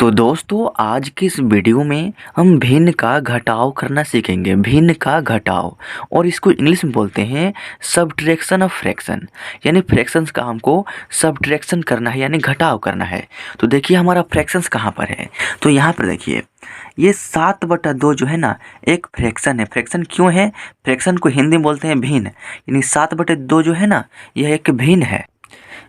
तो दोस्तों आज की इस वीडियो में हम भिन्न का घटाव करना सीखेंगे। भिन्न का घटाव और इसको इंग्लिश में बोलते हैं सबट्रैक्शन ऑफ फ्रैक्शन। यानी फ्रैक्शंस का हमको सबट्रैक्शन करना है यानी घटाव करना है। तो देखिए हमारा फ्रैक्शंस कहाँ पर है। तो यहाँ पर देखिए ये 7/2 जो है ना एक फ्रैक्शन है। फ्रैक्शन क्यों है? फ्रैक्शन को हिंदी में बोलते हैं भिन्न। यानी 7/2 जो है ना यह एक भिन्न है।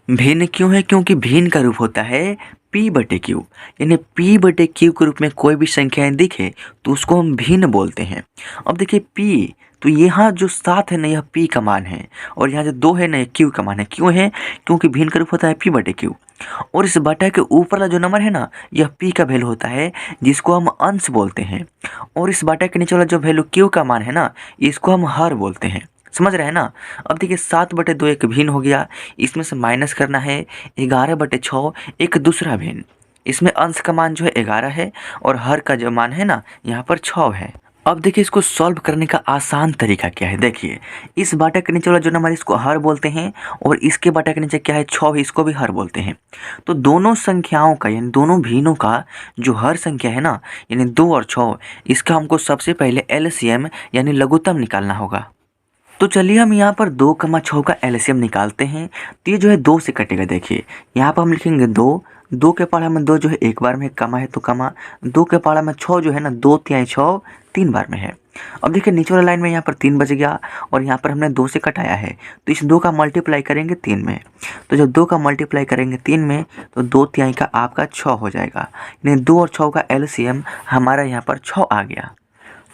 भिन्न क्यों है? क्योंकि भिन्न का रूप होता है p/q। यानी p/q के रूप में कोई भी संख्याएं दिखे तो उसको हम भिन्न बोलते हैं। अब देखिए p, तो यहाँ जो 7 है ना यह p का मान है और यहाँ जो 2 है ना यह q का मान है। क्यों है? क्योंकि भिन्न का रूप होता है p/q और इस बटा के ऊपर वाला जो नंबर है ना यह p का वैल्यू होता है जिसको हम अंश बोलते हैं और इस बटा के नीचे वाला जो वैल्यू q का मान है ना इसको हम हर बोलते हैं। समझ रहे हैं ना। अब देखिए 7/2 एक भिन्न हो गया, इसमें से माइनस करना है 11/6 एक दूसरा भिन्न। इसमें अंश का मान जो है 11 है और हर का जो मान है ना यहाँ पर 6 है। अब देखिए इसको सॉल्व करने का आसान तरीका क्या है। देखिए इस बाटा के नीचे वाला जो नंबर इसको हर बोलते हैं और इसके बाटा के नीचे क्या है 6 है, इसको भी हर बोलते हैं। तो दोनों संख्याओं का यानी दोनों भिन्नों का जो हर संख्या है ना यानी 2 और 6, इसका हमको सबसे पहले एलसीएम यानी लघुत्तम निकालना होगा। तो चलिए हम यहाँ पर 2,6 का एलसीएम निकालते हैं। तो ये जो है 2 से कटेगा। देखिए यहाँ पर हम लिखेंगे 2 के पहाड़ा में 2 जो है एक बार में कमा है तो कमा, 2 के पहाड़ा में 6 जो है ना 2 तिहाई 6 3 बार में है। अब देखिए नीचे वाला लाइन में यहाँ पर 3 बच गया और यहाँ पर हमने 2 से कटाया है तो इस 2 का मल्टीप्लाई करेंगे 3 में। तो जब 2 का मल्टीप्लाई करेंगे 3 में तो 2 तिहाई का आपका 6 हो जाएगा। यानी 2 और 6 का एलसीएम हमारा यहाँ पर 6 आ गया।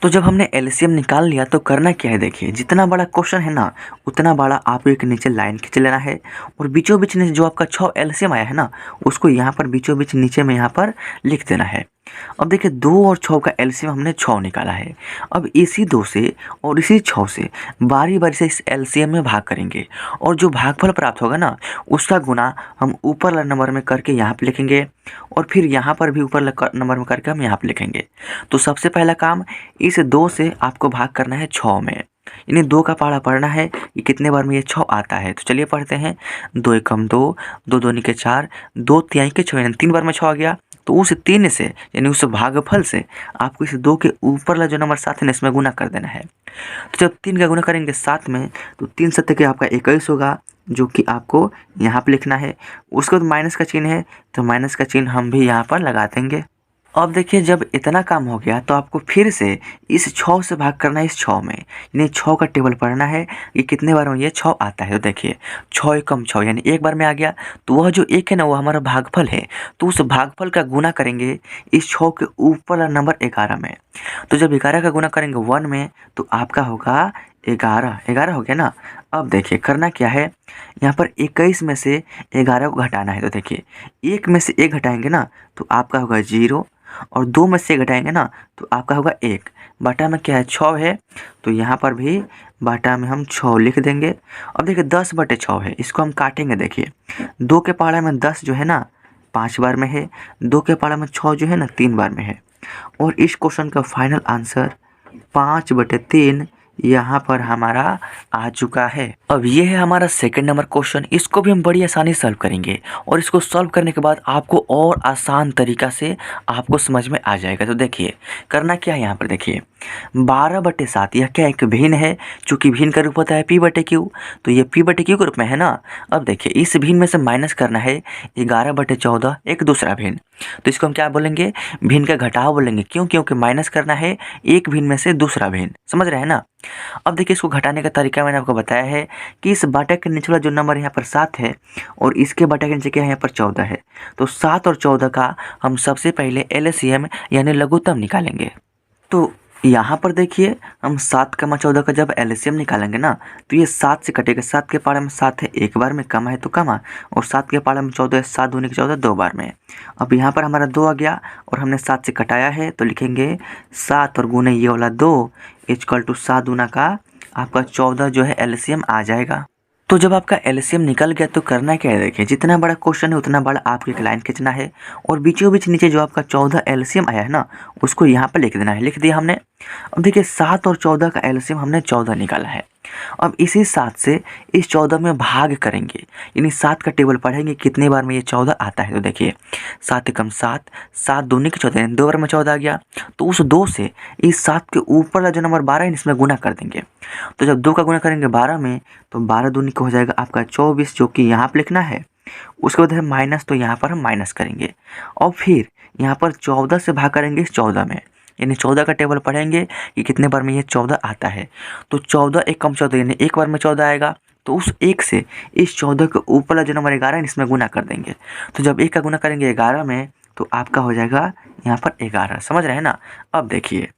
तो जब हमने एलसीएम निकाल लिया तो करना क्या है। देखिए जितना बड़ा क्वेश्चन है ना उतना बड़ा आपको एक नीचे लाइन खींच लेना है और बीचों बीच में जो आपका 6 एलसीएम आया है ना उसको यहाँ पर बीचों बीच नीचे में यहाँ पर लिख देना है। अब देखिए 2 और 6 का एलसीएम हमने 6 निकाला है। अब इसी 2 से और इसी 6 से बारी बारी से इस एलसीएम में भाग करेंगे और जो भागफल प्राप्त होगा ना उसका गुना हम ऊपर वाले नंबर में करके यहाँ पे लिखेंगे और फिर यहाँ पर भी ऊपर नंबर में करके हम यहाँ पे लिखेंगे। तो सबसे पहला काम इस 2 से आपको भाग करना है 6 में। यानी 2 का पहाड़ा पढ़ना है कि कितने बार में ये 6 आता है। तो चलिए पढ़ते हैं। 2 एकम 2, 2 दूनी के 4, 2 तिहाई के 6 यानी 3 बार में 6 आ गया। तो उस 3 से यानी उस भागफल से आपको इस 2 के ऊपर वाला जो नंबर 7 है ना इसमें गुना कर देना है। तो जब 3 का गुना करेंगे 7 में तो 3 7 के आपका 21 होगा जो कि आपको यहाँ पे लिखना है। उसके बाद माइनस का चिन्ह है तो माइनस का चिन्ह हम भी यहाँ पर लगा देंगे। अब देखिए जब इतना काम हो गया तो आपको फिर से इस 6 से भाग करना है इस 6 में। यानी 6 का टेबल पढ़ना है कि कितने बार में ये 6 आता है। तो देखिए 6 एकम 6 यानी एक बार में आ गया। तो वह जो एक है ना वो हमारा भागफल है तो उस भागफल का गुना करेंगे इस 6 के ऊपर वाला नंबर 11 में। तो जब 11 का गुना करेंगे 1 में तो आपका होगा 11 हो गया ना। अब देखिए करना क्या है, यहाँ पर 21 में से 11 को घटाना है। तो देखिए 1 में से 1 घटाएंगे ना तो आपका होगा 0 और 2 में से घटाएंगे ना तो आपका होगा 1। बाटा में क्या है 6 है तो यहाँ पर भी बाटा में हम 6 लिख देंगे। अब देखिए 10/6 है, इसको हम काटेंगे। देखिए 2 के पहाड़ा में 10 जो है ना 5 बार में है, 2 के पहाड़ा में 6 जो है ना 3 बार में है और इस क्वेश्चन का फाइनल आंसर 5/3 यहाँ पर हमारा आ चुका है। अब ये है हमारा सेकंड नंबर क्वेश्चन। इसको भी हम बड़ी आसानी सॉल्व करेंगे और इसको सॉल्व करने के बाद आपको और आसान तरीका से आपको समझ में आ जाएगा। तो देखिए करना क्या है, यहाँ पर देखिए 12/7 यह क्या एक भिन्न है। चूंकि भिन्न का रूप होता है p/q तो ये p/q के रूप में है ना। अब देखिए इस भिन्न में से माइनस करना है 11/14 एक दूसरा भिन्न। तो इसको हम क्या बोलेंगे, भिन्न का घटाव बोलेंगे। क्यों? क्योंकि माइनस करना है एक भिन्न में से दूसरा भिन्न। समझ रहे हैं ना। अब देखिए इसको घटाने का तरीका मैंने आपको बताया है कि इस बाटा के नीचे वाला जो नंबर यहाँ पर 7 है और इसके बाटा के नीचे क्या है यहाँ पर 14 है। तो 7 और 14 का हम सबसे पहले एलसीएम यानी लघुत्तम निकालेंगे। तो यहाँ पर देखिए हम 7,14 का जब एलसीएम निकालेंगे ना तो ये 7 से कटेगा। 7 के पहाड़े में 7 है एक बार में, कमा है तो कमा, और 7 के पहाड़े में 14 है, 7 दूनी के 14 2 बार में। अब यहाँ पर हमारा 2 आ गया और हमने 7 से कटाया है तो लिखेंगे 7 और गुने ये वाला 2 इक्वल टू 7 दूना का आपका 14 जो है एलसीएम आ जाएगा। तो जब आपका एलसीएम निकल गया तो करना क्या है। देखिए जितना बड़ा क्वेश्चन है उतना बड़ा आपको एक लाइन खींचना है और बीचों बीच नीचे जो आपका 14 एलसीएम आया है ना उसको यहाँ पर लिख देना है। लिख दिया हमने। अब देखिए 7 और 14 का एलसीएम हमने 14 निकाला है। अब इसी 7 से इस 14 में भाग करेंगे, यानी 7 का टेबल पढ़ेंगे कितने बार में ये 14 आता है। तो देखिए 7 एकम 7, 7 दूनी के 14 यानी 2 बार में 14 आ गया। तो उस 2 से इस 7 के ऊपर वाला जो नंबर 12 है इसमें गुना कर देंगे। तो जब 2 का गुना करेंगे 12 में तो 12 दूनी का हो जाएगा आपका 24, जो कि यहाँ पर लिखना है। उसके बाद है माइनस, तो यहाँ पर हम माइनस करेंगे और फिर यहाँ पर 14 से भाग करेंगे इस 14 में, यानी 14 का टेबल पढ़ेंगे कि कितने बार में ये 14 आता है। तो 14 एकम 14 यानी एक बार में 14 आएगा। तो उस 1 से इस 14 के ऊपर वाला जो नंबर 11 है इसमें गुना कर देंगे। तो जब 1 का गुना करेंगे 11 में तो आपका हो जाएगा यहाँ पर 11। समझ रहे हैं ना। अब देखिए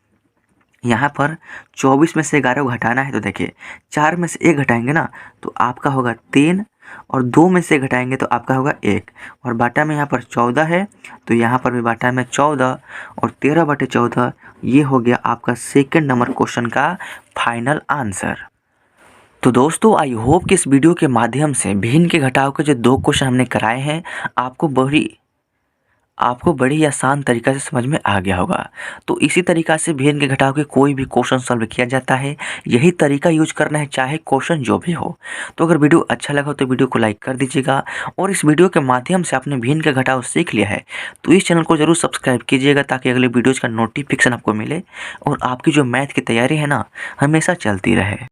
यहाँ पर 24 में से 11 को घटाना है। तो देखिए 4 में से 1 घटाएंगे ना तो आपका होगा 3, और 2 में से घटाएंगे तो आपका होगा 1, और बाटा में यहाँ पर 14 है तो यहाँ पर भी बाटा में 14 और 13/14। ये हो गया आपका सेकंड नंबर क्वेश्चन का फाइनल आंसर। तो दोस्तों आई होप कि इस वीडियो के माध्यम से भिन्न के घटाव के जो 2 क्वेश्चन हमने कराए हैं आपको बड़ी ही आसान तरीक़ा से समझ में आ गया होगा। तो इसी तरीक़ा से भिन्न के घटाव के कोई भी क्वेश्चन सॉल्व किया जाता है। यही तरीका यूज करना है चाहे क्वेश्चन जो भी हो। तो अगर वीडियो अच्छा लगा तो वीडियो को लाइक कर दीजिएगा, और इस वीडियो के माध्यम से आपने भिन्न का घटाव सीख लिया है तो इस चैनल को ज़रूर सब्सक्राइब कीजिएगा, ताकि अगले वीडियोज़ का नोटिफिकेशन आपको मिले और आपकी जो मैथ की तैयारी है ना हमेशा चलती रहे।